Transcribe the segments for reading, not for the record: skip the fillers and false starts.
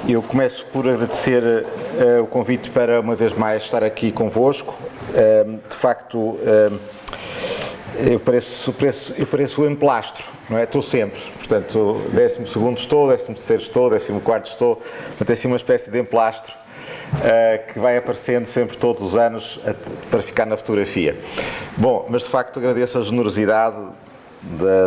Eu começo por agradecer o convite para, uma vez mais, estar aqui convosco. De facto, eu pareço o emplastro, não é? Estou sempre, portanto, 12º estou, 13º estou, 14º estou, portanto, é assim uma espécie de emplastro que vai aparecendo sempre todos os anos para ficar na fotografia. Bom, mas de facto agradeço a generosidade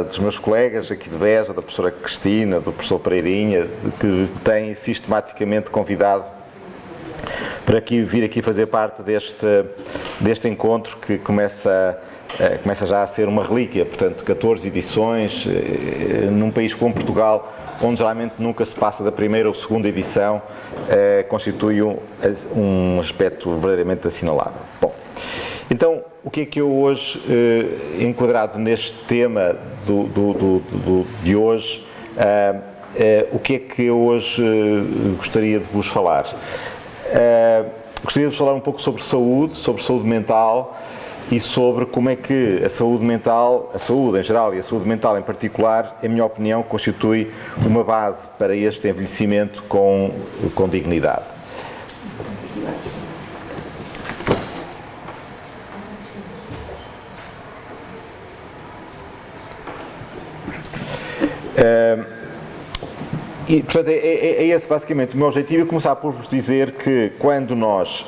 dos meus colegas aqui de Beja, da professora Cristina, do professor Pereirinha, que me têm sistematicamente convidado para vir aqui fazer parte deste encontro que começa já a ser uma relíquia, portanto 14 edições, num país como Portugal, onde geralmente nunca se passa da primeira ou segunda edição, constitui um aspecto verdadeiramente assinalável. Bom, então, o que é que eu hoje, enquadrado neste tema de hoje, o que é que eu hoje gostaria de vos falar? Gostaria de vos falar um pouco sobre saúde mental e sobre como é que a saúde mental, a saúde em geral e a saúde mental em particular, em minha opinião, constitui uma base para este envelhecimento com dignidade. E, portanto, é esse basicamente o meu objetivo. Eu começar por vos dizer que quando nós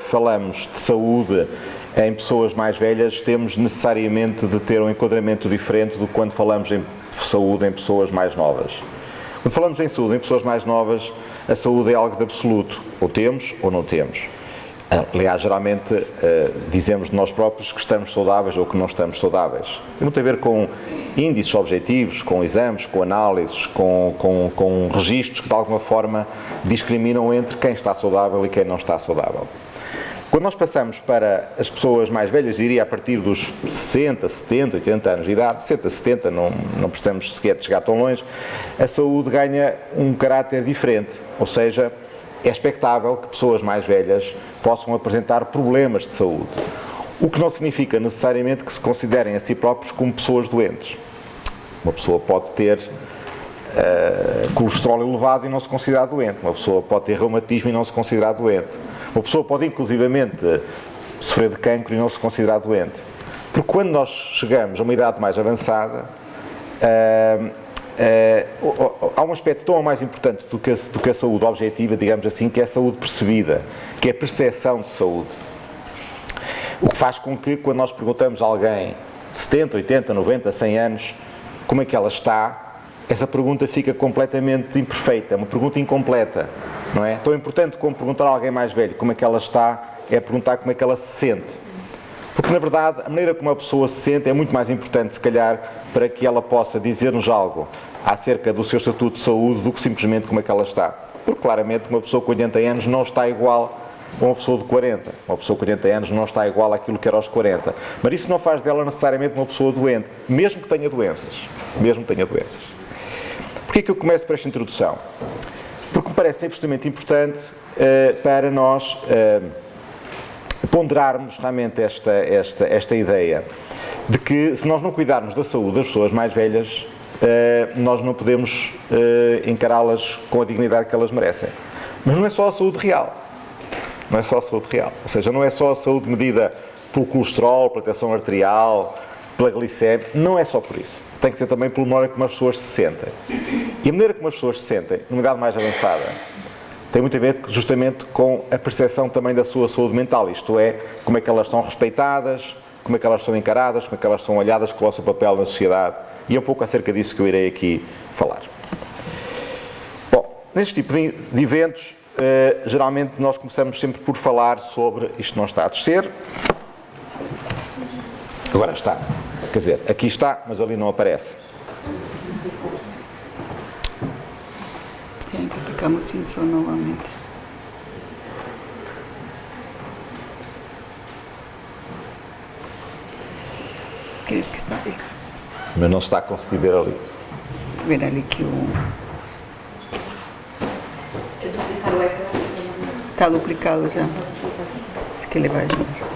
falamos de saúde em pessoas mais velhas, temos necessariamente de ter um enquadramento diferente do que quando falamos em saúde em pessoas mais novas. Quando falamos em saúde em pessoas mais novas, a saúde é algo de absoluto, ou temos ou não temos. Aliás, geralmente dizemos de nós próprios que estamos saudáveis ou que não estamos saudáveis. Tem muito a ver com índices objetivos, com exames, com análises, com registros que de alguma forma discriminam entre quem está saudável e quem não está saudável. Quando nós passamos para as pessoas mais velhas, diria a partir dos 60, 70, 80 anos de idade, 60, 70, não precisamos sequer de chegar tão longe, a saúde ganha um caráter diferente, ou seja, é expectável que pessoas mais velhas possam apresentar problemas de saúde, o que não significa necessariamente que se considerem a si próprios como pessoas doentes. Uma pessoa pode ter colesterol elevado e não se considerar doente, uma pessoa pode ter reumatismo e não se considerar doente, uma pessoa pode inclusivamente sofrer de cancro e não se considerar doente. Porque quando nós chegamos a uma idade mais avançada, há um aspecto tão mais importante do que a saúde objetiva, digamos assim, que é a saúde percebida, que é a percepção de saúde. O que faz com que, quando nós perguntamos a alguém, 70, 80, 90, 100 anos, como é que ela está, essa pergunta fica completamente imperfeita, é uma pergunta incompleta, não é? Tão importante como perguntar a alguém mais velho como é que ela está, é perguntar como é que ela se sente. Porque, na verdade, a maneira como a pessoa se sente é muito mais importante, se calhar, para que ela possa dizer-nos algo acerca do seu estatuto de saúde do que simplesmente como é que ela está. Porque, claramente, uma pessoa com 80 anos não está igual a uma pessoa de 40. Uma pessoa com 80 anos não está igual àquilo que era aos 40. Mas isso não faz dela necessariamente uma pessoa doente, mesmo que tenha doenças. Mesmo que tenha doenças. Porquê é que eu começo por esta introdução? Porque me parece absolutamente importante para nós ponderarmos realmente esta ideia de que, se nós não cuidarmos da saúde das pessoas mais velhas, nós não podemos encará-las com a dignidade que elas merecem. Mas não é só a saúde real. Não é só a saúde real. Ou seja, não é só a saúde medida pelo colesterol, pela tensão arterial, pela glicemia. Não é só por isso. Tem que ser também pela maneira como as pessoas se sentem. E a maneira como as pessoas se sentem, numa idade mais avançada, tem muito a ver justamente com a percepção também da sua saúde mental. Isto é, como é que elas são respeitadas, como é que elas são encaradas, como é que elas são olhadas, qual é o seu papel na sociedade. E é um pouco acerca disso que eu irei aqui falar. Bom, neste tipo de eventos, geralmente nós começamos sempre por falar sobre isto não está a descer. Agora está. Quer dizer, aqui está, mas ali não aparece. Tem que aplicamos sensor novamente. Crees que está ali? Mas não se está a conseguir ver ali. Ver ali que o... Está duplicado já. Acho que ele vai ajudar.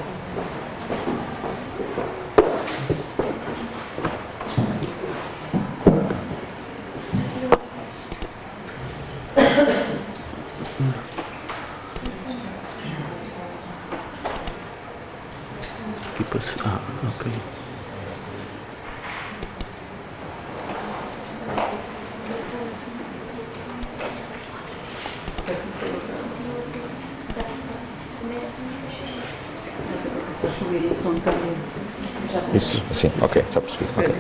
Tipo assim, ok. Isso, assim, ok, já percebi. Okay.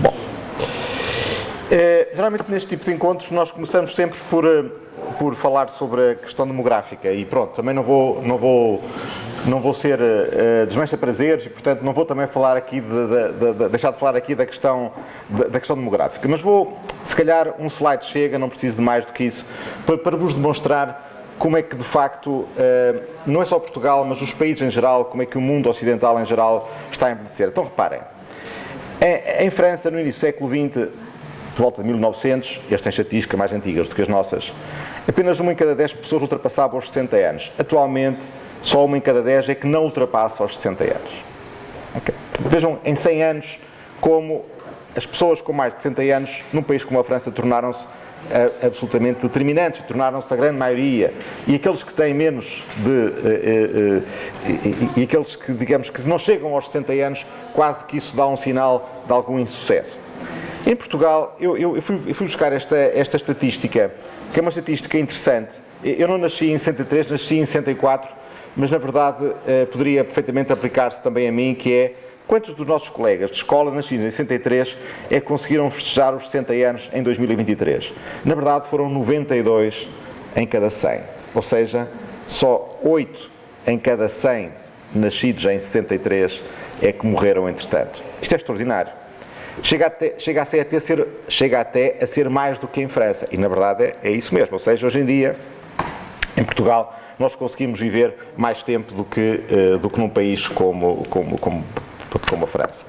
Bom, geralmente neste tipo de encontros nós começamos sempre por falar sobre a questão demográfica e pronto, também não vou ser desmancha prazeres e portanto não vou também falar aqui deixar de falar aqui da questão demográfica, mas vou, se calhar um slide chega, não preciso de mais do que isso, para vos demonstrar como é que de facto, não é só Portugal, mas os países em geral, como é que o mundo ocidental em geral está a envelhecer. Então reparem, em França, no início do século XX, por volta de 1900, eles têm estatísticas mais antigas do que as nossas, apenas 1 em cada 10 pessoas ultrapassava os 60 anos. Atualmente, só 1 em cada 10 é que não ultrapassa os 60 anos. Okay. Vejam, em 100 anos, como as pessoas com mais de 60 anos, num país como a França, tornaram-se absolutamente determinantes, tornaram-se a grande maioria, e aqueles que têm menos e aqueles que, digamos, que não chegam aos 60 anos, quase que isso dá um sinal de algum insucesso. Em Portugal, eu fui buscar esta estatística, que é uma estatística interessante. Eu não nasci em 63, nasci em 64, mas na verdade poderia perfeitamente aplicar-se também a mim, que é quantos dos nossos colegas de escola nascidos em 63 é que conseguiram festejar os 60 anos em 2023? Na verdade foram 92 em cada 100, ou seja, só 8 em cada 100 nascidos em 63 é que morreram entretanto. Isto é extraordinário. Chega até a ser mais do que em França, e na verdade é isso mesmo, ou seja, hoje em dia, em Portugal, nós conseguimos viver mais tempo do que num país como a França.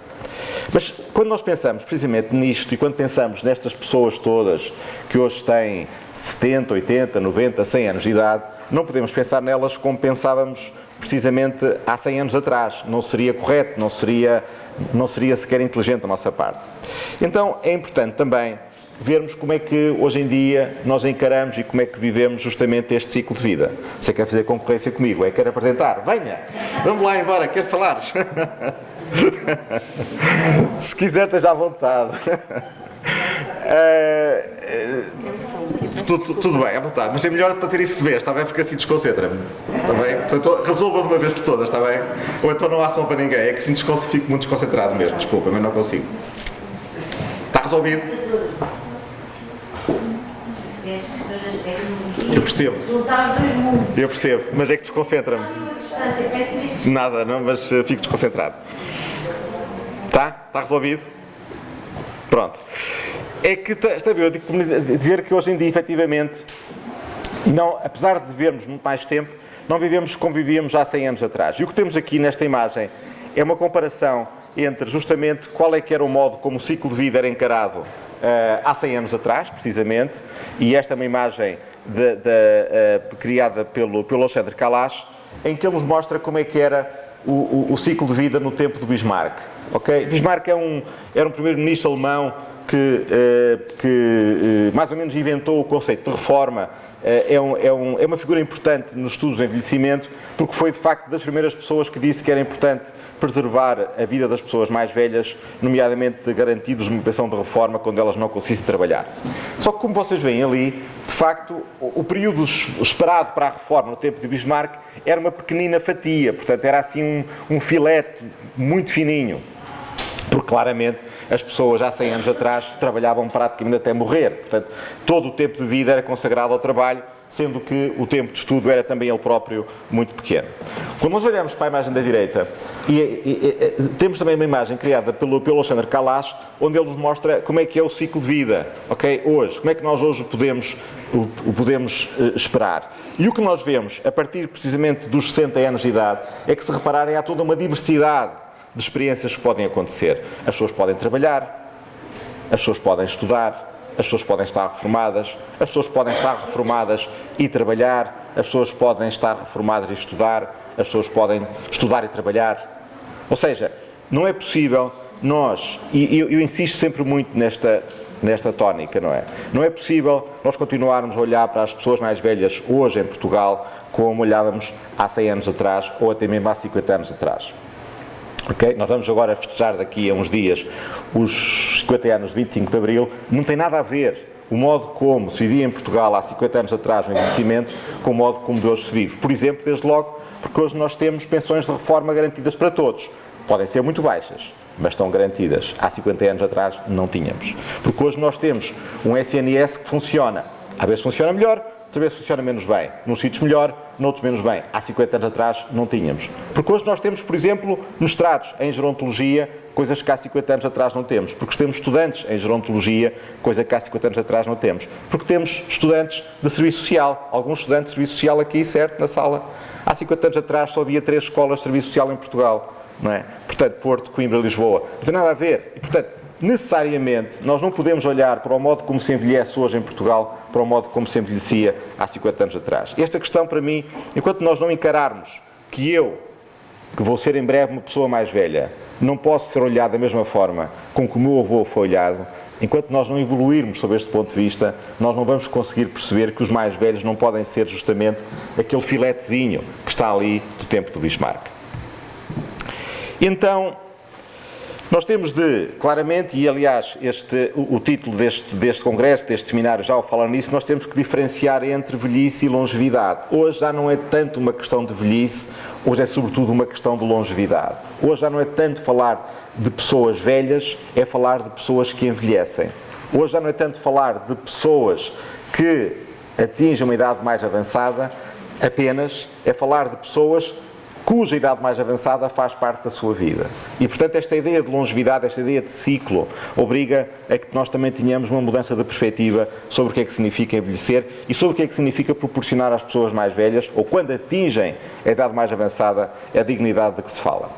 Mas quando nós pensamos precisamente nisto e quando pensamos nestas pessoas todas que hoje têm 70, 80, 90, 100 anos de idade, não podemos pensar nelas como pensávamos precisamente há 100 anos atrás. Não seria correto, não seria sequer inteligente da nossa parte. Então é importante também vermos como é que hoje em dia nós encaramos e como é que vivemos justamente este ciclo de vida. Você quer fazer concorrência comigo? Quer apresentar? Venha! Vamos lá embora, quer falar? Se quiser, esteja à vontade. Tudo bem, à vontade, mas é melhor para ter isso de vez, está bem? Porque assim desconcentra-me, está bem? Portanto, resolva de uma vez por todas, está bem? Ou então não há som para ninguém, é que assim fico muito desconcentrado mesmo, desculpa, mas não consigo. Está resolvido? Eu percebo. Eu percebo, mas é que desconcentra-me. Nada, não, mas fico desconcentrado. Tá? Está resolvido? Pronto. É que, está a ver, eu dizer que hoje em dia, efetivamente, não, apesar de vivermos muito mais tempo, não vivemos como vivíamos há 100 anos atrás. E o que temos aqui nesta imagem é uma comparação entre, justamente, qual é que era o modo como o ciclo de vida era encarado há 100 anos atrás, precisamente, e esta é uma imagem criada pelo Alexandre Kalash, em que ele nos mostra como é que era o ciclo de vida no tempo do Bismarck. Okay? Bismarck era um primeiro-ministro alemão que mais ou menos inventou o conceito de reforma. É uma figura importante nos estudos de envelhecimento, porque foi de facto das primeiras pessoas que disse que era importante preservar a vida das pessoas mais velhas, nomeadamente garantidos uma pensão de reforma quando elas não conseguissem trabalhar. Só que, como vocês veem ali, de facto, o período esperado para a reforma no tempo de Bismarck era uma pequenina fatia, portanto era assim um filete muito fininho, porque claramente as pessoas há 100 anos atrás trabalhavam praticamente até morrer, portanto todo o tempo de vida era consagrado ao trabalho, sendo que o tempo de estudo era também ele próprio muito pequeno. Quando nós olhamos para a imagem da direita, temos também uma imagem criada pelo Alexandre Kalash, onde ele nos mostra como é que é o ciclo de vida, ok? Hoje, como é que nós hoje o podemos esperar. E o que nós vemos, a partir precisamente dos 60 anos de idade, é que, se repararem, há toda uma diversidade de experiências que podem acontecer. As pessoas podem trabalhar, as pessoas podem estudar, as pessoas podem estar reformadas, as pessoas podem estar reformadas e trabalhar, as pessoas podem estar reformadas e estudar, as pessoas podem estudar e trabalhar. Ou seja, não é possível eu insisto sempre muito nesta tónica, não é? Não é possível nós continuarmos a olhar para as pessoas mais velhas hoje em Portugal como olhávamos há 100 anos atrás ou até mesmo há 50 anos atrás. Okay? Nós vamos agora festejar daqui a uns dias os 50 anos de 25 de Abril. Não tem nada a ver o modo como se vivia em Portugal há 50 anos atrás no envelhecimento com o modo como hoje se vive. Por exemplo, desde logo, porque hoje nós temos pensões de reforma garantidas para todos. Podem ser muito baixas, mas estão garantidas. Há 50 anos atrás não tínhamos. Porque hoje nós temos um SNS que funciona. Às vezes funciona melhor, outras vezes funciona menos bem. Num sítios melhor, noutros menos bem. Há 50 anos atrás não tínhamos. Porque hoje nós temos, por exemplo, mestrados em gerontologia, coisas que há 50 anos atrás não temos. Porque temos estudantes em gerontologia, coisa que há 50 anos atrás não temos. Porque temos estudantes de serviço social. Alguns estudantes de serviço social aqui, certo, na sala. Há 50 anos atrás só havia 3 escolas de serviço social em Portugal. Não é? Portanto, Porto, Coimbra, Lisboa. Não tem nada a ver. E, portanto, necessariamente, nós não podemos olhar para o modo como se envelhece hoje em Portugal, para o modo como se envelhecia há 50 anos atrás. Esta questão, para mim, enquanto nós não encararmos que eu, que vou ser em breve uma pessoa mais velha, não posso ser olhado da mesma forma com que o meu avô foi olhado, enquanto nós não evoluirmos sob este ponto de vista, nós não vamos conseguir perceber que os mais velhos não podem ser justamente aquele filetezinho que está ali do tempo do Bismarck. Então, nós temos de, claramente, e aliás o título deste congresso, deste seminário já o fala nisso, nós temos que diferenciar entre velhice e longevidade. Hoje já não é tanto uma questão de velhice, hoje é sobretudo uma questão de longevidade. Hoje já não é tanto falar de pessoas velhas, é falar de pessoas que envelhecem. Hoje já não é tanto falar de pessoas que atingem uma idade mais avançada, apenas é falar de pessoas cuja idade mais avançada faz parte da sua vida. E, portanto, esta ideia de longevidade, esta ideia de ciclo, obriga a que nós também tenhamos uma mudança de perspectiva sobre o que é que significa envelhecer e sobre o que é que significa proporcionar às pessoas mais velhas, ou quando atingem a idade mais avançada, a dignidade de que se fala.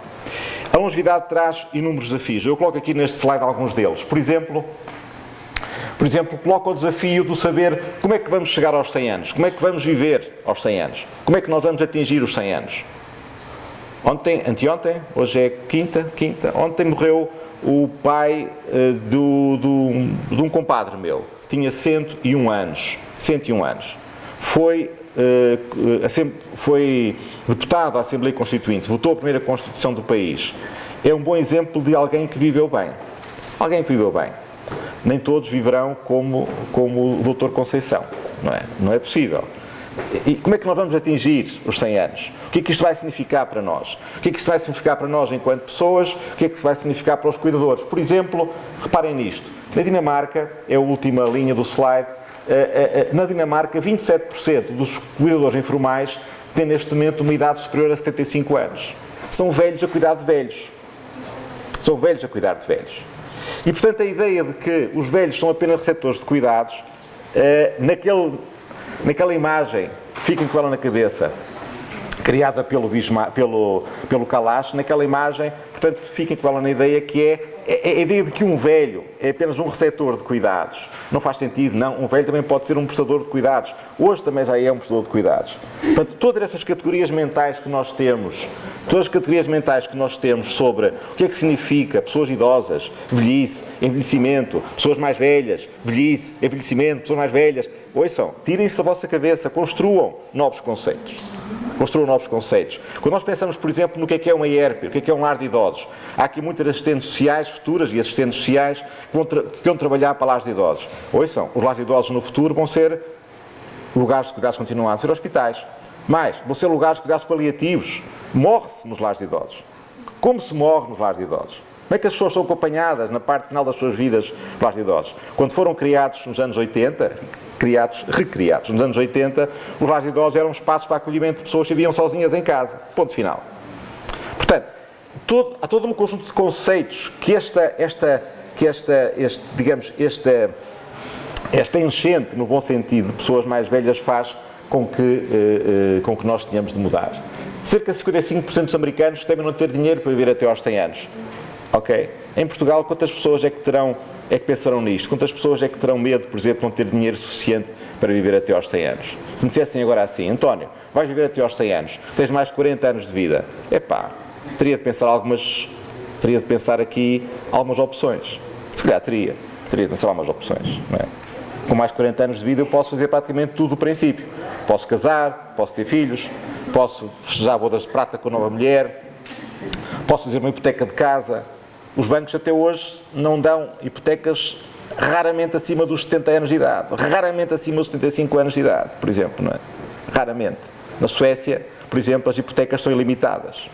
A longevidade traz inúmeros desafios. Eu coloco aqui neste slide alguns deles. Por exemplo, coloco o desafio do saber como é que vamos chegar aos 100 anos, como é que vamos viver aos 100 anos, como é que nós vamos atingir os 100 anos. Anteontem, hoje é quinta, ontem morreu o pai de um compadre meu, tinha 101 anos, foi deputado à Assembleia Constituinte, votou a primeira Constituição do país, é um bom exemplo de alguém que viveu bem, nem todos viverão como o Dr. Conceição, não é possível. E como é que nós vamos atingir os 100 anos? O que é que isto vai significar para nós? O que é que isto vai significar para nós enquanto pessoas? O que é que isto vai significar para os cuidadores? Por exemplo, reparem nisto. Na Dinamarca, é a última linha do slide, na Dinamarca 27% dos cuidadores informais têm neste momento uma idade superior a 75 anos. São velhos a cuidar de velhos. E, portanto, a ideia de que os velhos são apenas receptores de cuidados, naquela imagem, fiquem com ela na cabeça, criada pelo Kalash, naquela imagem, portanto, fiquem com ela na ideia que é a ideia de que um velho é apenas um receptor de cuidados. Não faz sentido, não. Um velho também pode ser um prestador de cuidados. Hoje também já é um prestador de cuidados. Portanto, todas essas categorias mentais que nós temos, sobre o que é que significa pessoas idosas, velhice, envelhecimento, pessoas mais velhas, velhice, envelhecimento, pessoas mais velhas, ouçam, tirem isso da vossa cabeça, construam novos conceitos. Quando nós pensamos, por exemplo, no que é uma IERP, o que é um lar de idosos, há aqui muitas assistentes sociais, futuras e assistentes sociais, que vão trabalhar para lares de idosos. Ouçam, os lares de idosos no futuro vão ser lugares de cuidados continuados, vão ser hospitais. Vão ser lugares de cuidados paliativos. Morre-se nos lares de idosos. Como se morre nos lares de idosos? Como é que as pessoas são acompanhadas na parte final das suas vidas nos lares de idosos? Quando foram criados nos anos 80, recriados nos anos 80, os lares de idosos eram espaços para acolhimento de pessoas que viviam sozinhas em casa. Ponto final. Portanto, há todo um conjunto de conceitos que esta enchente, no bom sentido, de pessoas mais velhas faz com que nós tenhamos de mudar. Cerca de 55% dos americanos temem não ter dinheiro para viver até aos 100 anos. Ok? Em Portugal, quantas pessoas é que pensarão nisto? Quantas pessoas é que terão medo, por exemplo, de não ter dinheiro suficiente para viver até aos 100 anos? Se me dissessem agora assim, António, vais viver até aos 100 anos, tens mais 40 anos de vida. Teria de pensar algumas teria de pensar aqui algumas opções. Se calhar teria de pensar algumas opções, não é? Com mais de 40 anos de vida eu posso fazer praticamente tudo do princípio. Posso casar, posso ter filhos, posso festejar bodas de prata com a nova mulher, posso fazer uma hipoteca de casa. Os bancos até hoje não dão hipotecas raramente acima dos 70 anos de idade, raramente acima dos 75 anos de idade, por exemplo, não é? Raramente. Na Suécia, por exemplo, as hipotecas são ilimitadas.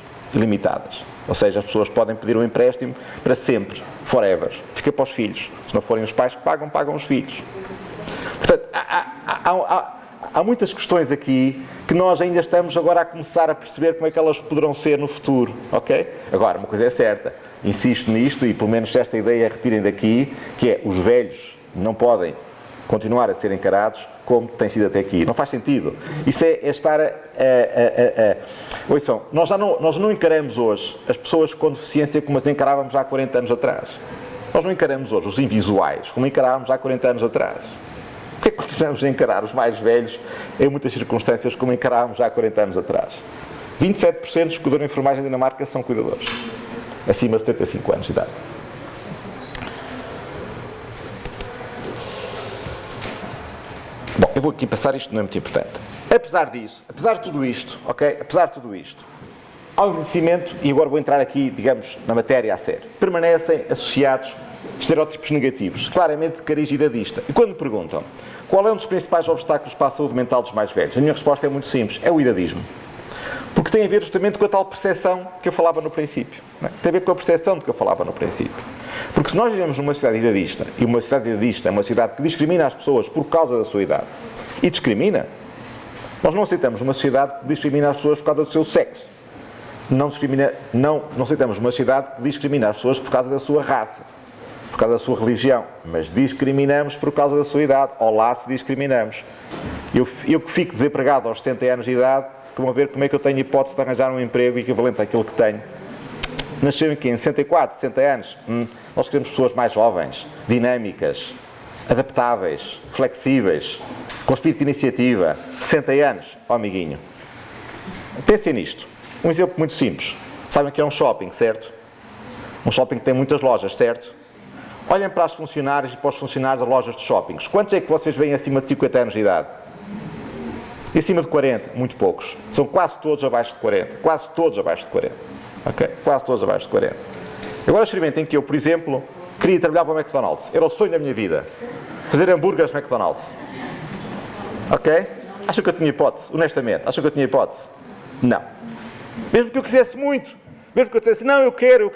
Ou seja, as pessoas podem pedir um empréstimo para sempre, forever. Fica para os filhos. Se não forem os pais que pagam, pagam os filhos. Portanto, há muitas questões aqui que nós ainda estamos agora a começar a perceber como é que elas poderão ser no futuro, ok? Agora, uma coisa é certa, insisto nisto e pelo menos esta ideia retirem daqui, que é os velhos não podem continuar a ser encarados como tem sido até aqui. Não faz sentido. Isso é estar Ouçam, nós não encaramos hoje as pessoas com deficiência como as encarávamos há 40 anos atrás. Nós não encaramos hoje os invisuais como encarávamos há 40 anos atrás. Porquê é que continuamos a encarar os mais velhos em muitas circunstâncias como encarávamos há 40 anos atrás? 27% dos cuidadores de enfermagem na Dinamarca são cuidadores, acima de 75 anos de idade. Bom, eu vou aqui passar, isto não é muito importante. Apesar disso, apesar de tudo isto, ok? Apesar de tudo isto, ao envelhecimento, e agora vou entrar aqui, digamos, na matéria a sério, permanecem associados estereótipos negativos, claramente de cariz idadista. E quando me perguntam qual é um dos principais obstáculos para a saúde mental dos mais velhos, a minha resposta é muito simples, é o idadismo. Porque tem a ver justamente com a tal percepção que eu falava no princípio. Não é? Tem a ver com a percepção de que eu falava no princípio. Porque se nós vivemos numa sociedade idadista, e uma sociedade idadista é uma sociedade que discrimina as pessoas por causa da sua idade, e discrimina, nós não aceitamos uma sociedade que discrimina as pessoas por causa do seu sexo. Não aceitamos uma sociedade que discrimina as pessoas por causa da sua raça, por causa da sua religião, mas discriminamos por causa da sua idade. Ou lá se discriminamos. Eu que fico desempregado aos 60 anos de idade, que vão ver como é que eu tenho hipótese de arranjar um emprego equivalente àquilo que tenho. Nasceu aqui em 64, 60 anos. Nós queremos pessoas mais jovens, dinâmicas, adaptáveis, flexíveis, com espírito de iniciativa. 60 anos, ó amiguinho. Pensem nisto. Um exemplo muito simples. Sabem que é um shopping, certo? Um shopping que tem muitas lojas, certo? Olhem para as funcionárias e para os funcionários das lojas de shoppings. Quantos é que vocês veem acima de 50 anos de idade? E acima de 40? Muito poucos. São quase todos abaixo de 40. Quase todos abaixo de 40. Ok? Quase todos abaixo de 40. Agora experimentem que eu, por exemplo, queria trabalhar para o McDonald's. Era o sonho da minha vida. Fazer hambúrgueres McDonald's. Ok? Acham que eu tinha hipótese? Honestamente, acham que eu tinha hipótese? Não. Mesmo que eu quisesse muito. Mesmo que eu dissesse, não, eu quero.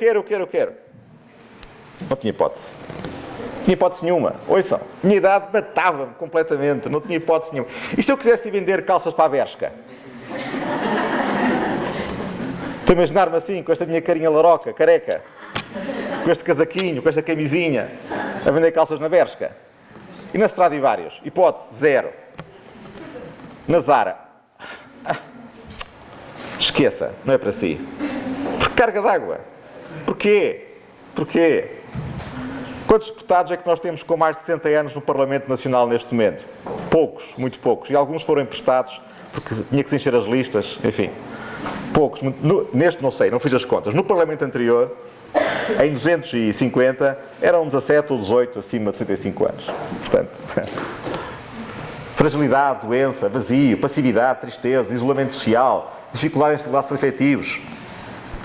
Não tinha hipótese. Não tinha hipótese nenhuma. Ouçam, minha idade matava-me completamente. Não tinha hipótese nenhuma. E se eu quisesse vender calças para a Bershka? Estou a imaginar-me assim, com esta minha carinha laroca, careca, com este casaquinho, com esta camisinha, a vender calças na Bershka. E na Stradivarius? Hipótese, zero. Na Zara? Esqueça, não é para si. Por carga d'água. Porquê? Quantos deputados é que nós temos com mais de 60 anos no Parlamento Nacional neste momento? Poucos, muito poucos. E alguns foram emprestados porque tinha que se encher as listas, enfim. Poucos. Neste não sei, não fiz as contas. No Parlamento anterior, em 250, eram 17 ou 18 acima de 65 anos. Portanto, fragilidade, doença, vazio, passividade, tristeza, isolamento social, dificuldade em estabelecer afetivos,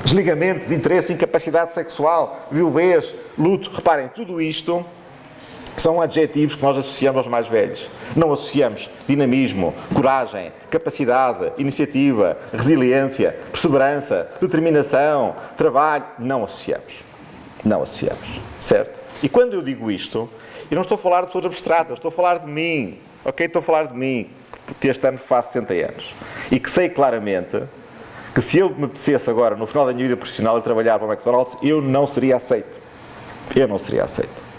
desligamento de interesse, incapacidade sexual, viuvez, luto. Reparem, tudo isto são adjetivos que nós associamos aos mais velhos. Não associamos dinamismo, coragem, capacidade, iniciativa, resiliência, perseverança, determinação, trabalho. Não associamos. Não associamos. Certo? E quando eu digo isto, eu não estou a falar de pessoas abstratas, estou a falar de mim. Ok? Estou a falar de mim, porque este ano faço 60 anos. E que sei claramente que se eu me apetecesse agora, no final da minha vida profissional, a trabalhar para o McDonald's, eu não seria aceito. Eu não seria aceito.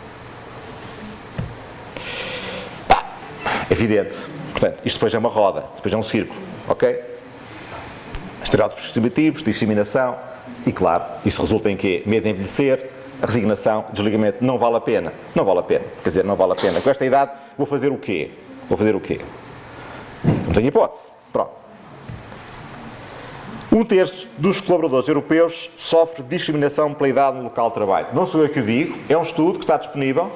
Evidente. Portanto, isto depois é uma roda, depois é um círculo. Ok? Estereótipos discriminativos, discriminação. E claro, isso resulta em quê? Medo de envelhecer, resignação, desligamento. Não vale a pena. Não vale a pena. Quer dizer, não vale a pena. Com esta idade, vou fazer o quê? Não tenho hipótese. Pronto. Um terço dos colaboradores europeus sofre discriminação pela idade no local de trabalho. Não sou eu que o digo, é um estudo que está disponível,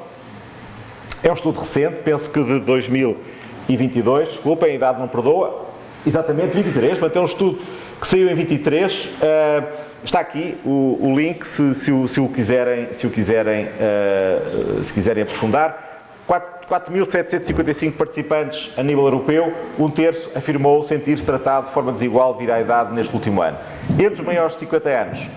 é um estudo recente, penso que de 2022, desculpem, a idade não perdoa, exatamente 23, mas é um estudo que saiu em 23, está aqui o link se quiserem aprofundar. 4.755 participantes a nível europeu, um terço afirmou sentir-se tratado de forma desigual devido à idade neste último ano. Entre os maiores de 50 anos,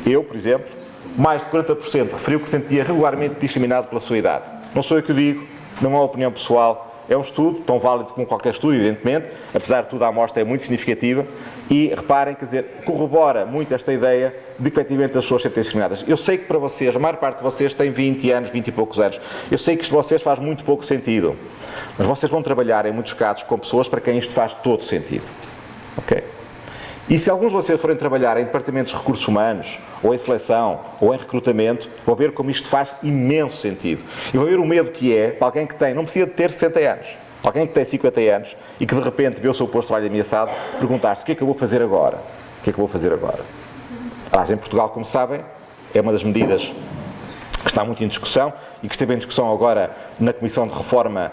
eu, por exemplo, mais de 40% referiu que sentia regularmente discriminado pela sua idade. Não sou eu que o digo, não é uma opinião pessoal, é um estudo, tão válido como qualquer estudo, evidentemente, apesar de tudo a amostra é muito significativa e, reparem, quer dizer, corrobora muito esta ideia de que, efetivamente, as pessoas sentem discriminadas. Eu sei que para vocês, a maior parte de vocês tem 20 anos, 20 e poucos anos, eu sei que isto para vocês faz muito pouco sentido, mas vocês vão trabalhar, em muitos casos, com pessoas para quem isto faz todo sentido, ok? E se alguns de vocês forem trabalhar em departamentos de recursos humanos, ou em seleção, ou em recrutamento, vão ver como isto faz imenso sentido. E vão ver o medo que é para alguém que tem, não precisa de ter 60 anos, para alguém que tem 50 anos e que de repente vê o seu posto de trabalho ameaçado, perguntar-se: o que é que eu vou fazer agora? O que é que eu vou fazer agora? Aliás, em Portugal, como sabem, é uma das medidas que está muito em discussão e que esteve em discussão agora na Comissão de Reforma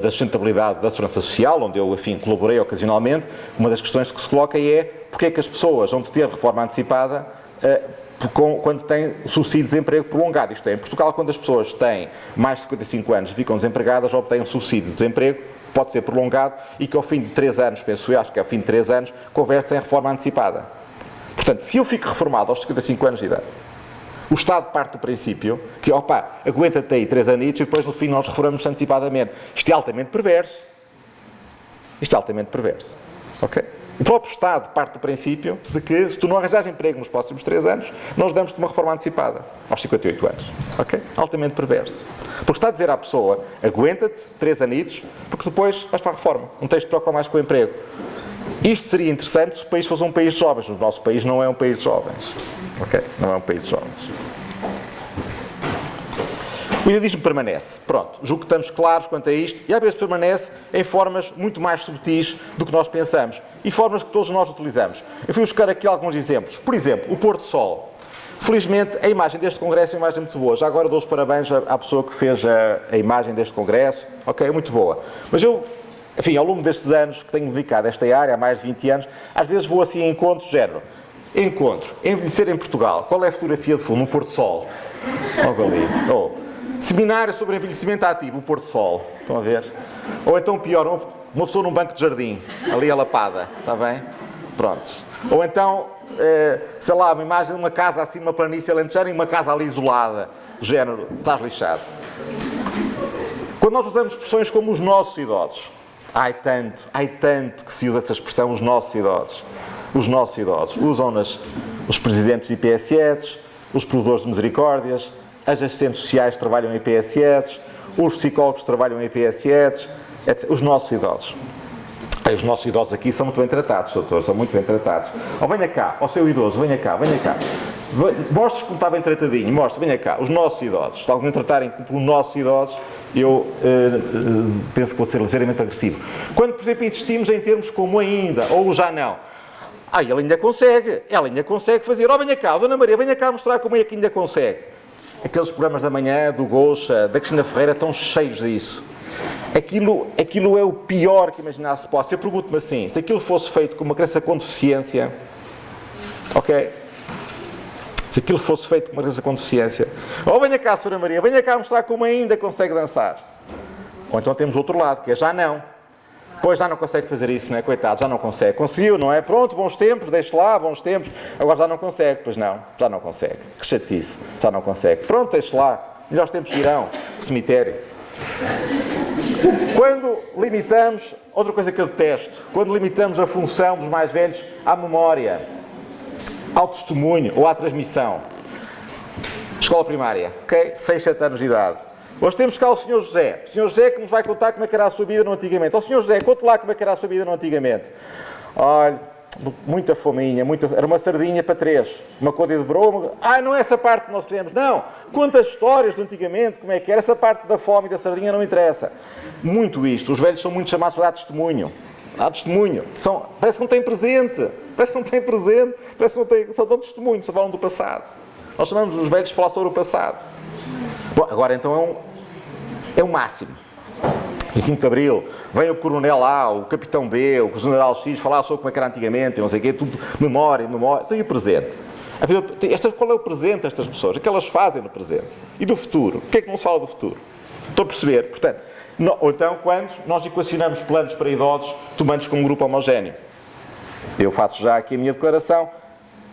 da Sustentabilidade da Segurança Social, onde eu, enfim, colaborei ocasionalmente. Uma das questões que se coloca é porque é que as pessoas vão ter reforma antecipada quando têm subsídio de desemprego prolongado. Isto é, em Portugal, quando as pessoas têm mais de 55 anos e ficam desempregadas, obtêm um subsídio de desemprego, pode ser prolongado e que ao fim de 3 anos, penso eu, acho que ao fim de 3 anos, converte-se em reforma antecipada. Portanto, se eu fico reformado aos 55 anos de idade, o Estado parte do princípio que, aguenta-te aí 3 anitos e depois no fim nós reformamos antecipadamente. Isto é altamente perverso. Isto é altamente perverso. Ok? O próprio Estado parte do princípio de que se tu não arranjares emprego nos próximos 3 anos, nós damos-te uma reforma antecipada aos 58 anos. Ok? Altamente perverso. Porque está a dizer à pessoa: aguenta-te 3 anitos, porque depois vais para a reforma. Não tens de te preocupar mais com o emprego. Isto seria interessante se o país fosse um país de jovens. O nosso país não é um país de jovens. Ok? Não é um país de jovens. O idadismo permanece. Pronto. Julgo que estamos claros quanto a isto. E às vezes permanece em formas muito mais subtis do que nós pensamos. E formas que todos nós utilizamos. Eu fui buscar aqui alguns exemplos. Por exemplo, o pôr do sol. Felizmente, a imagem deste congresso é uma imagem muito boa. Já agora dou os parabéns à pessoa que fez a imagem deste congresso. Ok? Muito boa. Mas eu, enfim, ao longo destes anos que tenho dedicado a esta área, há mais de 20 anos, às vezes vou assim a encontros, género. Envelhecer em Portugal. Qual é a fotografia de fundo? Um pôr do sol. Logo ali. Seminário sobre envelhecimento ativo, o pôr do sol. Estão a ver? Ou então pior, uma pessoa num banco de jardim, ali alapada. Está bem? Pronto. Ou então, sei lá, uma imagem de uma casa assim numa planície alentejana e uma casa ali isolada. Género, estás lixado. Quando nós usamos expressões como os nossos idosos, há tanto que se usa essa expressão, os nossos idosos. Os nossos idosos. Usam-nas os presidentes de IPSS, os provedores de misericórdias, as assistentes sociais que trabalham em IPSS, os psicólogos que trabalham em IPSS, etc. Os nossos idosos. Os nossos idosos aqui são muito bem tratados, doutores, são muito bem tratados. Venha cá, ao seu idoso, venha cá. Mostre como está bem tratadinho, venha cá. Os nossos idosos. Se alguém tratarem como nossos idosos, eu penso que vou ser ligeiramente agressivo. Quando, por exemplo, insistimos em termos como ainda, ou já não. Ele ainda consegue, ela ainda consegue fazer. Venha cá, Dona Maria, venha cá mostrar como é que ainda consegue. Aqueles programas da manhã, do Gocha, da Cristina Ferreira, estão cheios disso. Aquilo é o pior que imaginar se possa. Eu pergunto-me assim, se aquilo fosse feito com uma criança com deficiência, ok? Se aquilo fosse feito com uma criança com deficiência, venha cá, Sra. Maria, venha cá mostrar como ainda consegue dançar. Ou então temos outro lado, que é já não. Pois já não consegue fazer isso, não é? Coitado, já não consegue. Conseguiu, não é? Pronto, bons tempos, deixe lá, bons tempos. Agora já não consegue. Pois não, já não consegue. Que chatice, já não consegue. Pronto, deixe lá. Melhores tempos virão. Cemitério. Quando limitamos, outra coisa que eu detesto, quando limitamos a função dos mais velhos à memória, ao testemunho ou à transmissão. Escola primária, ok? 6, 7 anos de idade. Hoje temos cá o Sr. José. O Sr. José que nos vai contar como é que era a sua vida no antigamente. Ó Sr. José, conte lá como é que era a sua vida no antigamente. Olha, muita fominha, era uma sardinha para 3. Uma côdea de broa. Não é essa parte que nós queremos. Não, conta as histórias do antigamente, como é que era. Essa parte da fome e da sardinha não interessa. Muito isto. Os velhos são muito chamados para dar testemunho. Dá testemunho. Parece que não têm presente. Parece que não têm presente. Parece que não têm, só dão testemunho, só falam do passado. Nós chamamos os velhos de falar sobre o passado. Bom, agora então é o máximo. Em 5 de Abril, vem o coronel A, o capitão B, o general X, falar sobre como é que era antigamente, não sei o quê, tudo, memória. Então e o presente? Qual é o presente destas pessoas? O que elas fazem no presente? E do futuro? O que é que não se fala do futuro? Estou a perceber? Portanto, ou então quando nós equacionamos planos para idosos, tomando-os como um grupo homogéneo. Eu faço já aqui a minha declaração.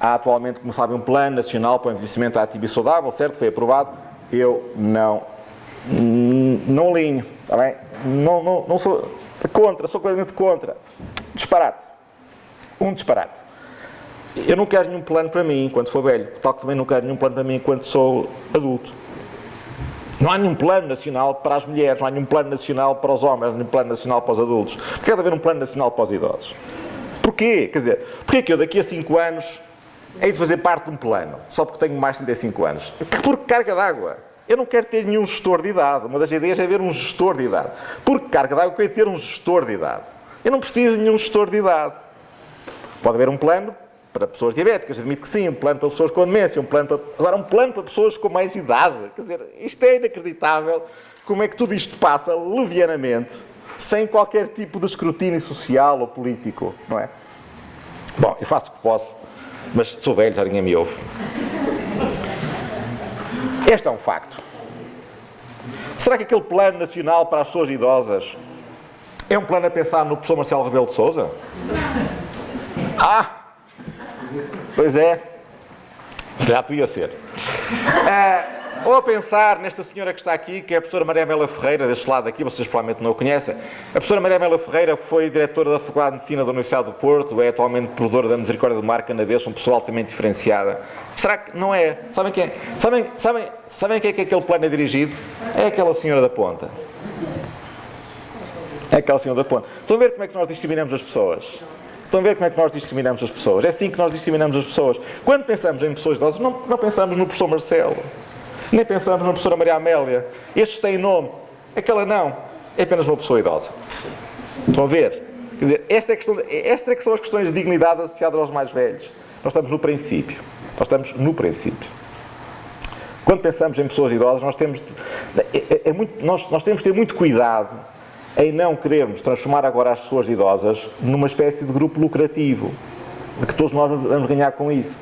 Há atualmente, como sabem, um plano nacional para o envelhecimento ativo e saudável, certo? Foi aprovado. Eu não alinho, está bem? Não sou contra, sou claramente contra. Disparate. Um disparate. Eu não quero nenhum plano para mim enquanto for velho, tal que também não quero nenhum plano para mim enquanto sou adulto. Não há nenhum plano nacional para as mulheres, não há nenhum plano nacional para os homens, não há nenhum plano nacional para os adultos. Porque há de haver um plano nacional para os idosos. Porquê? Quer dizer, porquê que eu daqui a 5 anos hei de fazer parte de um plano, só porque tenho mais de 35 anos? Por carga d'água. Eu não quero ter nenhum gestor de idade. Uma das ideias é haver um gestor de idade. Por carga d'água eu quero ter um gestor de idade. Eu não preciso de nenhum gestor de idade. Pode haver um plano para pessoas diabéticas, admito que sim, um plano para pessoas com demência, agora um plano para pessoas com mais idade. Quer dizer, isto é inacreditável, como é que tudo isto passa levianamente, sem qualquer tipo de escrutínio social ou político, não é? Bom, eu faço o que posso, mas sou velho, já ninguém me ouve. Este é um facto. Será que aquele plano nacional para as pessoas idosas é um plano a pensar no professor Marcelo Rebelo de Sousa? Pois é. Se calhar podia ser. Ou a pensar nesta senhora que está aqui, que é a professora Maria Amélia Ferreira, deste lado aqui, vocês provavelmente não a conhecem. A professora Maria Amélia Ferreira foi diretora da Faculdade de Medicina da Universidade do Porto, é atualmente provedora da Misericórdia do Mar Canadense, uma pessoa altamente diferenciada. Será que não é? Sabem quem é? Sabem quem é que aquele plano é dirigido? É aquela senhora da ponta. É aquela senhora da ponta. Estão a ver como é que nós discriminamos as pessoas? Estão a ver como é que nós discriminamos as pessoas? É assim que nós discriminamos as pessoas. Quando pensamos em pessoas idosas, não pensamos no professor Marcelo, nem pensamos na professora Maria Amélia. Estes têm nome. Aquela não. É apenas uma pessoa idosa. Estão a ver? Quer dizer, esta é que são as questões de dignidade associadas aos mais velhos. Nós estamos no princípio. Quando pensamos em pessoas idosas, nós temos de ter muito cuidado em não querermos transformar agora as pessoas idosas numa espécie de grupo lucrativo, de que todos nós vamos ganhar com isso.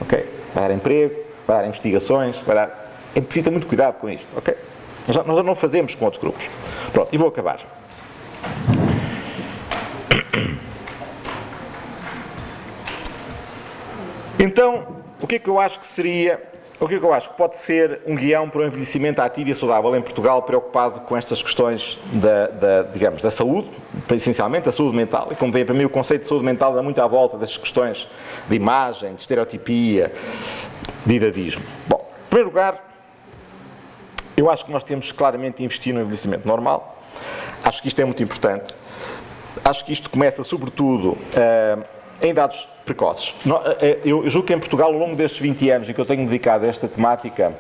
Ok? Vai dar emprego, vai dar investigações, vai dar... É preciso ter muito cuidado com isto. Ok? Nós não fazemos com outros grupos. Pronto, e vou acabar. Então, o que é que eu acho que pode ser um guião para o envelhecimento ativo e saudável em Portugal, preocupado com estas questões da saúde, essencialmente da saúde mental? E como vem para mim, o conceito de saúde mental dá muito à volta das questões de imagem, de estereotipia, de idadismo. Bom, em primeiro lugar, eu acho que nós temos claramente de investir no envelhecimento normal. Acho que isto é muito importante. Acho que isto começa, sobretudo, em idades precoces. Eu julgo que em Portugal, ao longo destes 20 anos em que eu tenho dedicado a esta temática,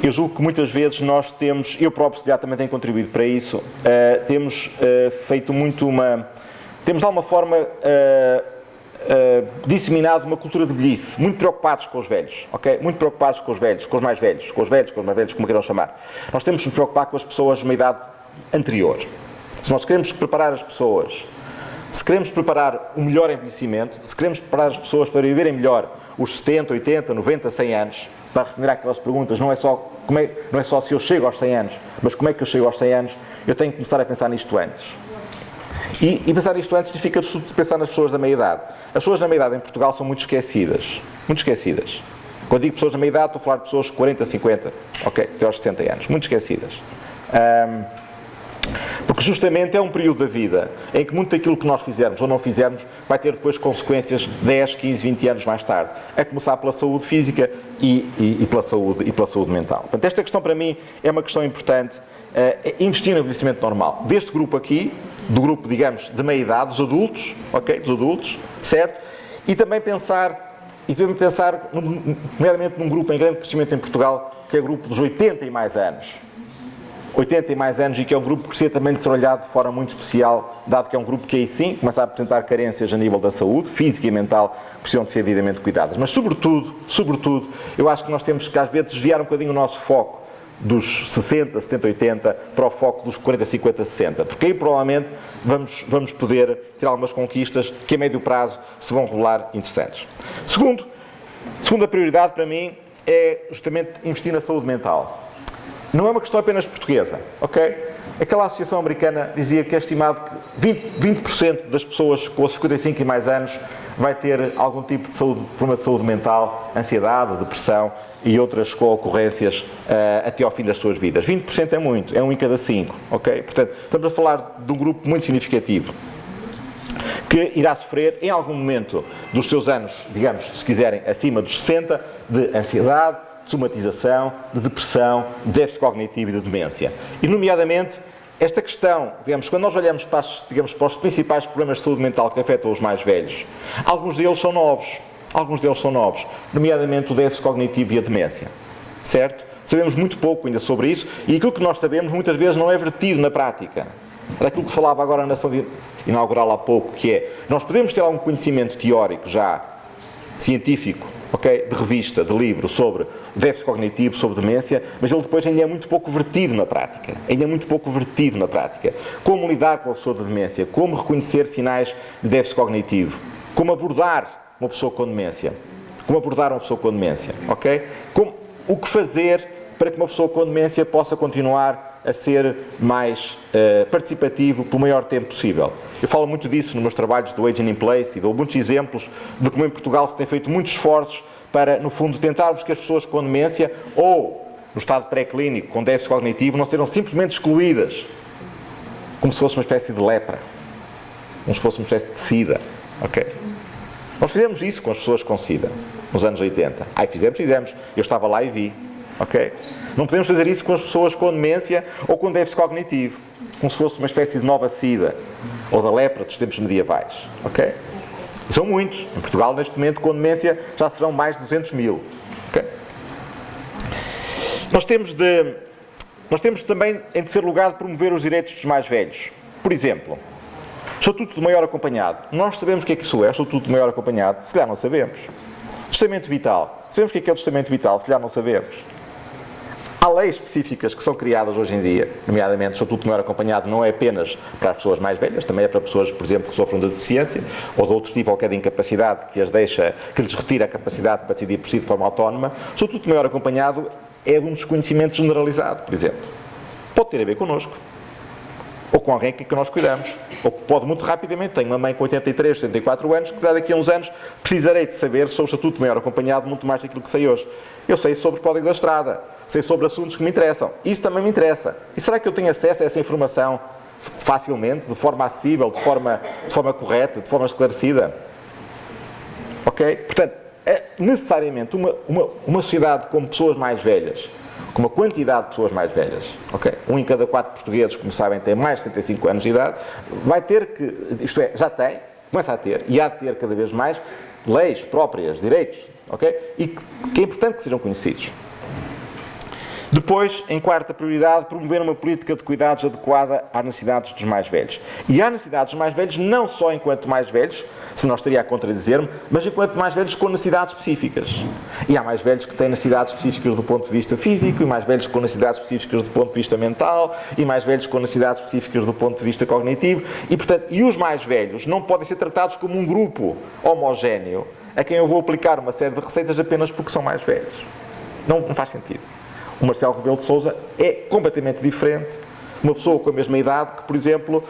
eu julgo que muitas vezes nós temos, eu próprio se calhar também tenho contribuído para isso, temos feito muito temos de alguma forma disseminado uma cultura de velhice, muito preocupados com os velhos, ok? Muito preocupados com os velhos, com os mais velhos, como queiram chamar. Nós temos de nos preocupar com as pessoas de uma idade anterior. Se nós queremos preparar as pessoas, se queremos preparar o melhor envelhecimento, se queremos preparar as pessoas para viverem melhor os 70, 80, 90, 100 anos, para responder àquelas perguntas, não é só se eu chego aos 100 anos, mas como é que eu chego aos 100 anos, eu tenho que começar a pensar nisto antes. E pensar nisto antes significa pensar nas pessoas da meia-idade. As pessoas da meia-idade em Portugal são muito esquecidas. Muito esquecidas. Quando digo pessoas da meia-idade, estou a falar de pessoas de 40, 50, ok, até aos 60 anos. Muito esquecidas. Porque justamente é um período da vida em que muito daquilo que nós fizermos ou não fizermos vai ter depois consequências 10, 15, 20 anos mais tarde. A começar pela saúde física e pela saúde mental. Portanto, esta questão para mim é uma questão importante. Investir no envelhecimento normal. Deste grupo aqui, do grupo, digamos, de meia-idade, dos adultos, ok? Dos adultos, certo? E também pensar, nomeadamente num grupo em grande crescimento em Portugal, que é o grupo dos 80 e mais anos. 80 e mais anos e que é um grupo que precisa também de ser olhado de forma muito especial, dado que é um grupo que aí sim começa a apresentar carências a nível da saúde, física e mental, que precisam de ser devidamente cuidadas. Mas sobretudo, eu acho que nós temos que às vezes desviar um bocadinho o nosso foco dos 60, 70, 80 para o foco dos 40, 50, 60, porque aí provavelmente vamos poder ter algumas conquistas que a médio prazo se vão revelar interessantes. Segunda prioridade para mim é justamente investir na saúde mental. Não é uma questão apenas portuguesa, ok? Aquela associação americana dizia que é estimado que 20% das pessoas com 55 e mais anos vai ter algum tipo de problema de saúde mental, ansiedade, depressão e outras co-ocorrências até ao fim das suas vidas. 20% é muito, é 1 em cada 5, ok? Portanto, estamos a falar de um grupo muito significativo que irá sofrer em algum momento dos seus anos, digamos, se quiserem, acima dos 60, de ansiedade, de somatização, de depressão, de déficit cognitivo e de demência. E, nomeadamente, esta questão, digamos, quando nós olhamos para os principais problemas de saúde mental que afetam os mais velhos, alguns deles são novos, nomeadamente o déficit cognitivo e a demência, certo? Sabemos muito pouco ainda sobre isso e aquilo que nós sabemos muitas vezes não é vertido na prática. Era aquilo que se falava agora na ação inaugural há pouco, que é, nós podemos ter algum conhecimento teórico já, científico, okay, de revista, de livro, sobre o déficit cognitivo, sobre demência, mas ele depois ainda é muito pouco vertido na prática. Como lidar com a pessoa de demência, como reconhecer sinais de déficit cognitivo, como abordar uma pessoa com demência, ok? O que fazer para que uma pessoa com demência possa continuar a ser mais participativo pelo maior tempo possível. Eu falo muito disso nos meus trabalhos do Aging in Place e dou muitos exemplos de como em Portugal se tem feito muitos esforços para, no fundo, tentarmos que as pessoas com demência ou no estado pré-clínico com déficit cognitivo não sejam simplesmente excluídas, como se fosse uma espécie de lepra, como se fosse uma espécie de SIDA, ok? Nós fizemos isso com as pessoas com SIDA, nos anos 80. Fizemos. Eu estava lá e vi, ok? Não podemos fazer isso com as pessoas com demência ou com déficit cognitivo, como se fosse uma espécie de nova SIDA, ou da lepra dos tempos medievais, ok? E são muitos. Em Portugal, neste momento, com demência, já serão mais de 200 mil, ok? Nós temos também, em terceiro lugar, de promover os direitos dos mais velhos. Por exemplo, Estatuto de Maior Acompanhado. Nós sabemos o que é que isso é, Estatuto de Maior Acompanhado? Se calhar não sabemos. Testamento Vital. Sabemos o que é o Testamento Vital? Se calhar não sabemos. Há leis específicas que são criadas hoje em dia, nomeadamente o Estatuto de Maior Acompanhado não é apenas para as pessoas mais velhas, também é para pessoas, por exemplo, que sofrem de deficiência ou de outro tipo qualquer de incapacidade que lhes retira a capacidade para decidir por si de forma autónoma. O Estatuto de Maior Acompanhado é de um desconhecimento generalizado, por exemplo. Pode ter a ver connosco, ou com alguém que nós cuidamos, ou que pode muito rapidamente, tenho uma mãe com 83, 84 anos, que daqui a uns anos precisarei de saber sobre o Estatuto de Maior Acompanhado muito mais daquilo que sei hoje. Eu sei sobre o Código da Estrada, sei sobre assuntos que me interessam. Isso também me interessa. E será que eu tenho acesso a essa informação facilmente, de forma acessível, de forma correta, de forma esclarecida? Ok? Portanto, é necessariamente uma sociedade com pessoas mais velhas, com uma quantidade de pessoas mais velhas, ok? 1 em cada 4 portugueses, como sabem, tem mais de 65 anos de idade, vai ter que, isto é, já tem, começa a ter, e há de ter cada vez mais, leis próprias, direitos, ok? E que é importante que sejam conhecidos. Depois, em quarta prioridade, promover uma política de cuidados adequada às necessidades dos mais velhos. E às necessidades dos mais velhos, não só enquanto mais velhos, se não estaria a contradizer-me, mas enquanto mais velhos com necessidades específicas. E há mais velhos que têm necessidades específicas do ponto de vista físico, e mais velhos com necessidades específicas do ponto de vista mental, e mais velhos com necessidades específicas do ponto de vista cognitivo. E, portanto, os mais velhos não podem ser tratados como um grupo homogéneo a quem eu vou aplicar uma série de receitas apenas porque são mais velhos. Não faz sentido. O Marcelo Rebelo de Sousa é completamente diferente de uma pessoa com a mesma idade que, por exemplo,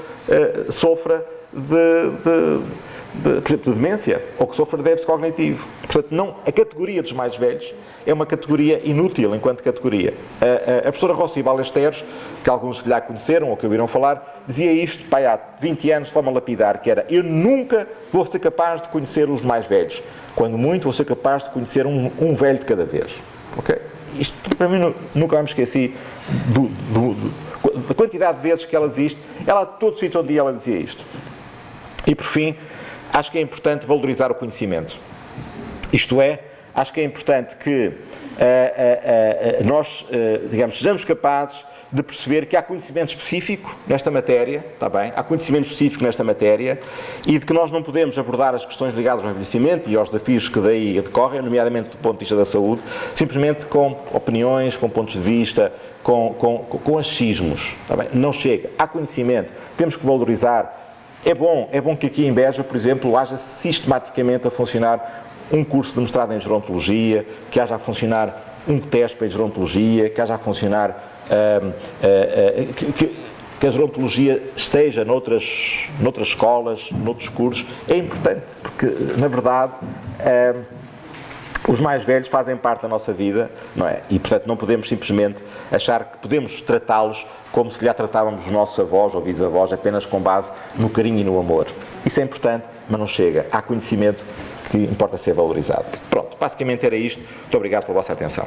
sofra de demência ou que sofra de déficit cognitivo. Portanto, a categoria dos mais velhos é uma categoria inútil enquanto categoria. A professora Roci Ballesteros, que alguns já conheceram ou que ouviram falar, dizia isto há 20 anos de forma lapidar, que era: eu nunca vou ser capaz de conhecer os mais velhos. Quando muito, vou ser capaz de conhecer um velho de cada vez. Ok? Isto, para mim, nunca me esqueci da quantidade de vezes que ela diz isto. Ela, todos os sítios onde ela dizia isto. E, por fim, acho que é importante valorizar o conhecimento. Isto é, acho que é importante que nós, digamos, sejamos capazes de perceber que há conhecimento específico nesta matéria, está bem? Há conhecimento específico nesta matéria e de que nós não podemos abordar as questões ligadas ao envelhecimento e aos desafios que daí decorrem, nomeadamente do ponto de vista da saúde, simplesmente com opiniões, com pontos de vista, com achismos, está bem? Não chega. Há conhecimento, temos que valorizar. É bom que aqui em Beja, por exemplo, haja sistematicamente a funcionar um curso de mestrado em gerontologia, que haja a funcionar um teste em gerontologia, que haja a funcionar que a gerontologia esteja noutras escolas, noutros cursos. É importante, porque, na verdade, os mais velhos fazem parte da nossa vida, não é? E, portanto, não podemos simplesmente achar que podemos tratá-los como se lhe tratávamos os nossos avós ou bisavós, apenas com base no carinho e no amor. Isso é importante, mas não chega. Há conhecimento que importa ser valorizado. Pronto, basicamente era isto. Muito obrigado pela vossa atenção.